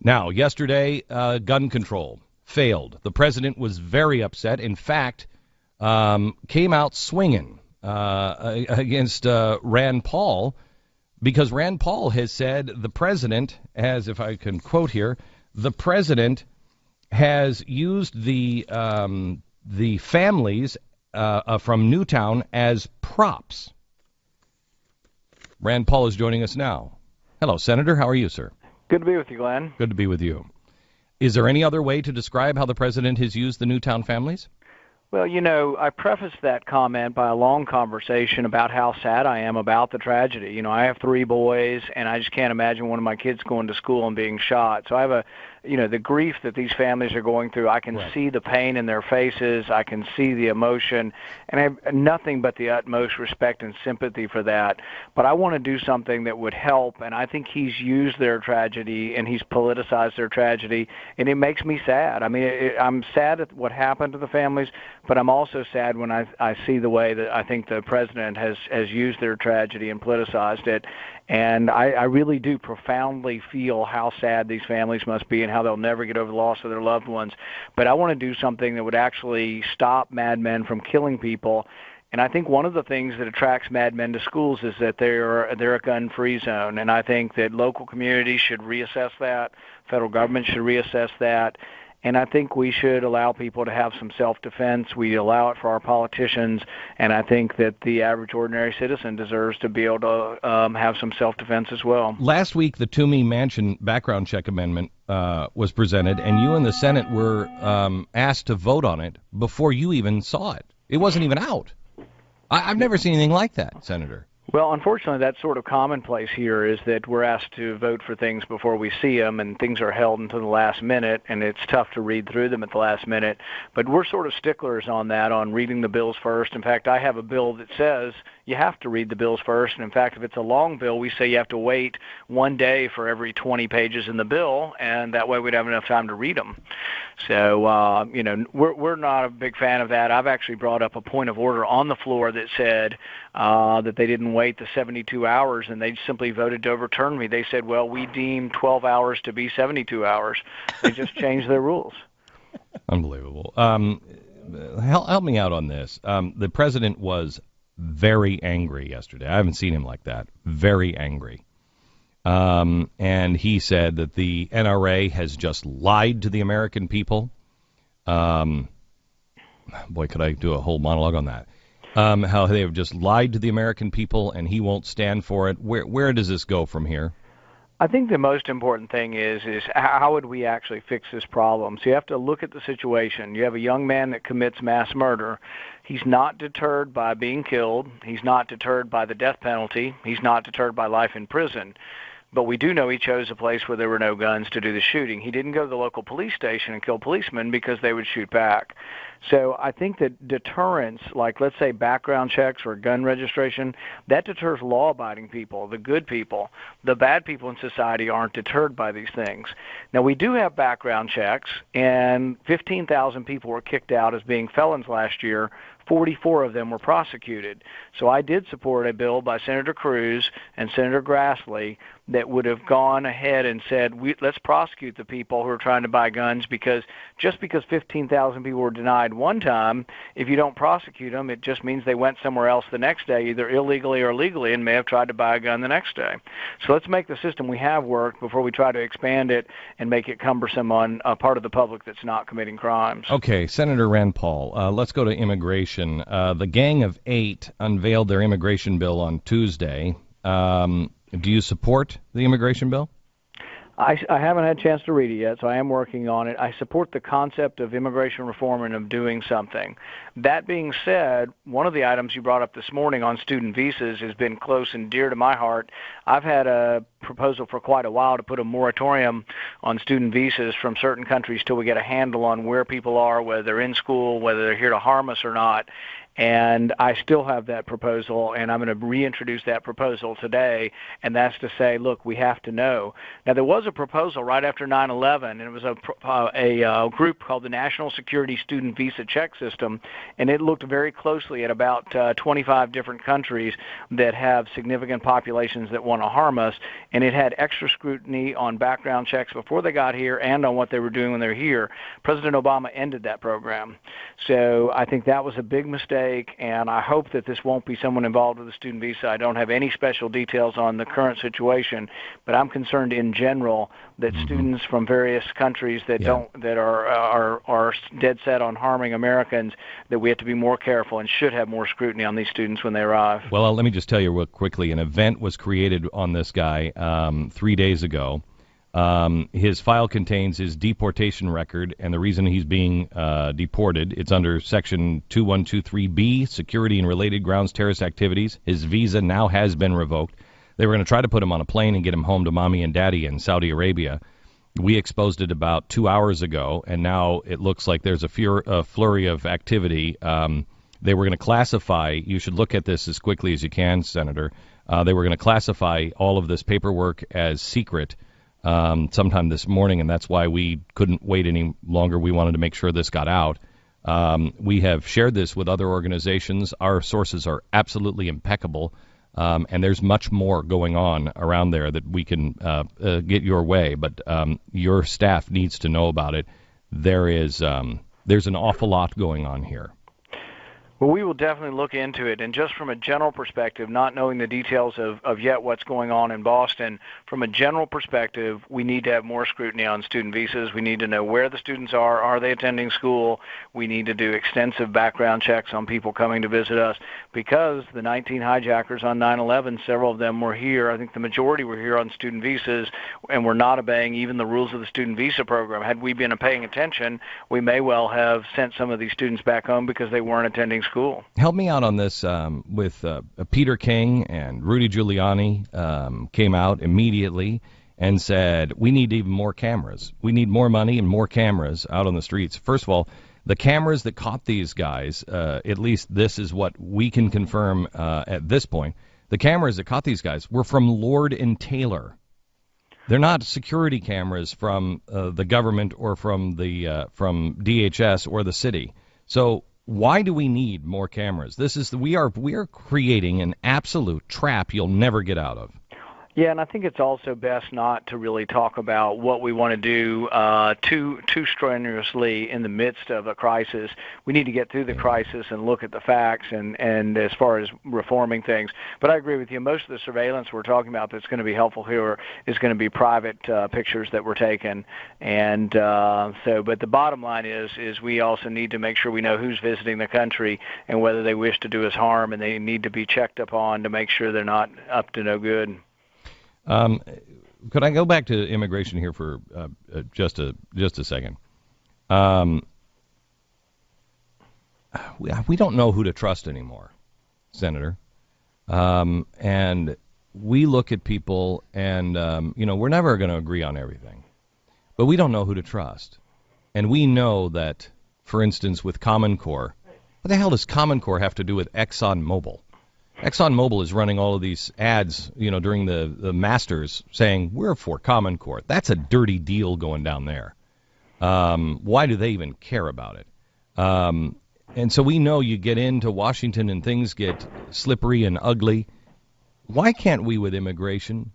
Now, yesterday, gun control failed. The president was very upset. In fact, came out swinging against Rand Paul, because Rand Paul has said the president, as if I can quote here, the president has used the families from Newtown as props. Rand Paul is joining us now. Hello, Senator. How are you, sir? Good to be with you, Glenn. Good to be with you. Is there any other way to describe how the president has used the Newtown families? Well, you know, I prefaced that comment by a long conversation about how sad I am about the tragedy. You know, I have 3 boys, and I just can't imagine one of my kids going to school and being shot. So I have the grief that these families are going through. I can see the pain in their faces. I can see the emotion, and I have nothing but the utmost respect and sympathy for that. But I want to do something that would help, and I think he's used their tragedy and he's politicized their tragedy, and it makes me sad. I mean, I'm sad at what happened to the families, but I'm also sad when I see the way that I think the president has used their tragedy and politicized it. And I really do profoundly feel how sad these families must be and how they'll never get over the loss of their loved ones. But I want to do something that would actually stop madmen from killing people. And I think one of the things that attracts madmen to schools is that they're a gun-free zone. And I think that local communities should reassess that. Federal government should reassess that. And I think we should allow people to have some self-defense. We allow it for our politicians, and I think that the average ordinary citizen deserves to be able to have some self-defense as well. Last week, the Toomey Manchin background check amendment was presented, and you and the Senate were asked to vote on it before you even saw it. It wasn't even out. I've never seen anything like that, Senator. Well, unfortunately, that's sort of commonplace here, is that we're asked to vote for things before we see them, and things are held until the last minute, and it's tough to read through them at the last minute. But we're sort of sticklers on that, on reading the bills first. In fact, I have a bill that says you have to read the bills first, and in fact, if it's a long bill, we say you have to wait 1 day for every 20 pages in the bill, and that way we'd have enough time to read them. So, we're not a big fan of that. I've actually brought up a point of order on the floor that said that they didn't wait the 72 hours, and they simply voted to overturn me. They said, well, we deem 12 hours to be 72 hours. They just changed their rules. Unbelievable. Help me out on this. The president was very angry yesterday. I haven't seen him like that. Very angry. And he said that the NRA has just lied to the American people. Boy, could I do a whole monologue on that. How they have just lied to the American people, and he won't stand for it. Where does this go from here? I think the most important thing is how would we actually fix this problem? So you have to look at the situation. You have a young man that commits mass murder. He's not deterred by being killed. He's not deterred by the death penalty. He's not deterred by life in prison. But we do know he chose a place where there were no guns to do the shooting. He didn't go to the local police station and kill policemen because they would shoot back. So I think that deterrence, like let's say background checks or gun registration, that deters law-abiding people, the good people. The bad people in society aren't deterred by these things. Now, we do have background checks, and 15,000 people were kicked out as being felons last year. 44 of them were prosecuted. So I did support a bill by Senator Cruz and Senator Grassley that would have gone ahead and said, let's prosecute the people who are trying to buy guns, because just because 15,000 people were denied one time, if you don't prosecute them, it just means they went somewhere else the next day, either illegally or legally, and may have tried to buy a gun the next day. So let's make the system we have work before we try to expand it and make it cumbersome on a part of the public that's not committing crimes. Okay, Senator Rand Paul, let's go to immigration. The Gang of Eight unveiled their immigration bill on Tuesday. Do you support the immigration bill? I haven't had a chance to read it yet, so I am working on it. I support the concept of immigration reform and of doing something. That being said, one of the items you brought up this morning on student visas has been close and dear to my heart. I've had a proposal for quite a while to put a moratorium on student visas from certain countries till we get a handle on where people are, whether they're in school, whether they're here to harm us or not. And I still have that proposal, and I'm going to reintroduce that proposal today, and that's to say, look, we have to know. Now, there was a proposal right after 9/11, and it was a group called the National Security Student Visa Check System, and it looked very closely at about 25 different countries that have significant populations that want to harm us, and it had extra scrutiny on background checks before they got here and on what they were doing when they were here. President Obama ended that program. So I think that was a big mistake, and I hope that this won't be someone involved with a student visa. I don't have any special details on the current situation, but I'm concerned in general that students from various countries that are dead set on harming Americans, that we have to be more careful and should have more scrutiny on these students when they arrive. Well, let me just tell you real quickly, an event was created on this guy 3 days ago. His file contains his deportation record, and the reason he's being deported, it's under Section 2123B, Security and Related Grounds Terrorist Activities. His visa now has been revoked. They were going to try to put him on a plane and get him home to mommy and daddy in Saudi Arabia. We exposed it about 2 hours ago, and now it looks like there's a flurry of activity. They were going to classify, you should look at this as quickly as you can, Senator. They were going to classify all of this paperwork as secret sometime this morning, and that's why we couldn't wait any longer. We wanted to make sure this got out. We have shared this with other organizations. Our sources are absolutely impeccable, and there's much more going on around there that we can get your way, but your staff needs to know about it. There's an awful lot going on here. Well, we will definitely look into it. And just from a general perspective, not knowing the details of yet what's going on in Boston, from a general perspective, we need to have more scrutiny on student visas. We need to know where the students are. Are they attending school? We need to do extensive background checks on people coming to visit us, because the 19 hijackers on 9/11, several of them were here. I think the majority were here on student visas, and were not obeying even the rules of the student visa program. Had we been paying attention, we may well have sent some of these students back home because they weren't attending school. Help me out on this with Peter King and Rudy Giuliani came out immediately and said, we need even more cameras. We need more money and more cameras out on the streets. First of all, the cameras that caught these guys, at least this is what we can confirm at this point, the cameras that caught these guys were from Lord and Taylor. They're not security cameras from the government or from DHS or the city. So why do we need more cameras? We are creating an absolute trap you'll never get out of. Yeah, and I think it's also best not to really talk about what we want to do too strenuously in the midst of a crisis. We need to get through the crisis and look at the facts and as far as reforming things. But I agree with you. Most of the surveillance we're talking about that's going to be helpful here is going to be private pictures that were taken. And but the bottom line is we also need to make sure we know who's visiting the country and whether they wish to do us harm, and they need to be checked upon to make sure they're not up to no good. Could I go back to immigration here for just a second? We don't know who to trust anymore, Senator. And we look at people, and we're never going to agree on everything, but we don't know who to trust. And we know that, for instance, with Common Core, what the hell does Common Core have to do with ExxonMobil? ExxonMobil is running all of these ads, during the Masters saying, we're for Common Core. That's a dirty deal going down there. Why do they even care about it? And so we know you get into Washington and things get slippery and ugly. Why can't we with immigration?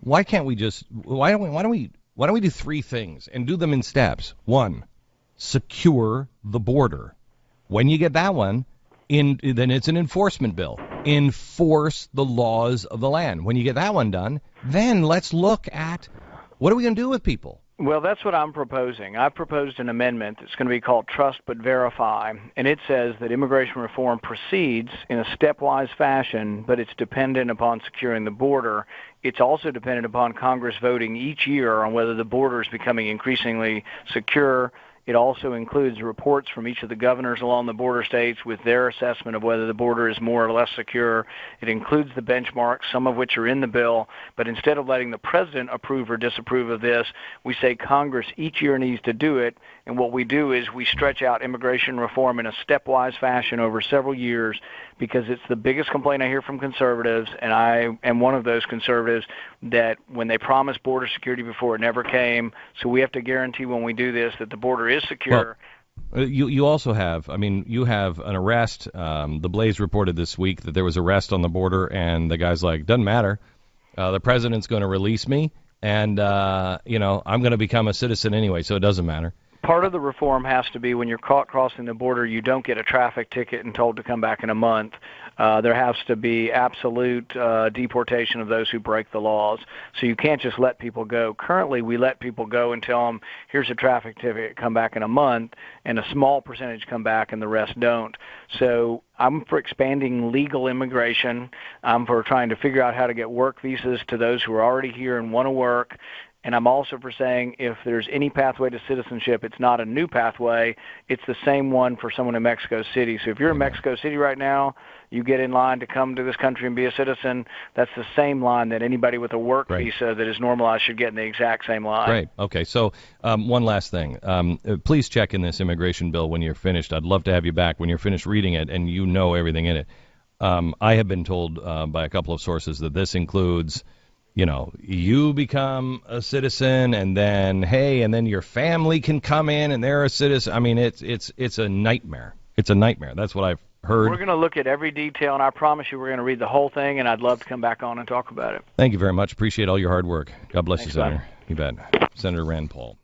Why can't we why don't we do three things and do them in steps? One, secure the border. When you get that one, then it's an enforcement bill. Enforce the laws of the land. When you get that one done, then let's look at what are we going to do with people? Well, that's what I'm proposing. I've proposed an amendment that's going to be called Trust But Verify, and it says that immigration reform proceeds in a stepwise fashion, but it's dependent upon securing the border. It's also dependent upon Congress voting each year on whether the border is becoming increasingly secure. It also includes reports from each of the governors along the border states with their assessment of whether the border is more or less secure. It includes the benchmarks, some of which are in the bill, but instead of letting the president approve or disapprove of this, we say Congress each year needs to do it, and what we do is we stretch out immigration reform in a stepwise fashion over several years, because it's the biggest complaint I hear from conservatives, and I am one of those conservatives that when they promised border security before, it never came. So we have to guarantee when we do this that the border is secure. Well, you also have, you have an arrest. The Blaze reported this week that there was arrest on the border, and the guy's like, doesn't matter. The president's going to release me, and I'm going to become a citizen anyway, so it doesn't matter. Part of the reform has to be when you're caught crossing the border, you don't get a traffic ticket and told to come back in a month. There has to be absolute deportation of those who break the laws. So you can't just let people go. Currently, we let people go and tell them, here's a traffic ticket, come back in a month, and a small percentage come back and the rest don't. So I'm for expanding legal immigration. I'm for trying to figure out how to get work visas to those who are already here and want to work. And I'm also for saying if there's any pathway to citizenship, it's not a new pathway. It's the same one for someone in Mexico City. So if you're in Mexico City right now, you get in line to come to this country and be a citizen. That's the same line that anybody with a work visa that is normalized should get in the exact same line. Great. Okay. So one last thing. Please check in this immigration bill when you're finished. I'd love to have you back when you're finished reading it and you know everything in it. I have been told by a couple of sources that this includes you become a citizen, and then your family can come in and they're a citizen. I mean, it's a nightmare. It's a nightmare. That's what I've heard. We're going to look at every detail, and I promise you we're going to read the whole thing, and I'd love to come back on and talk about it. Thank you very much. Appreciate all your hard work. God bless Thanks, you, Senator. Bye. You bet. Senator Rand Paul.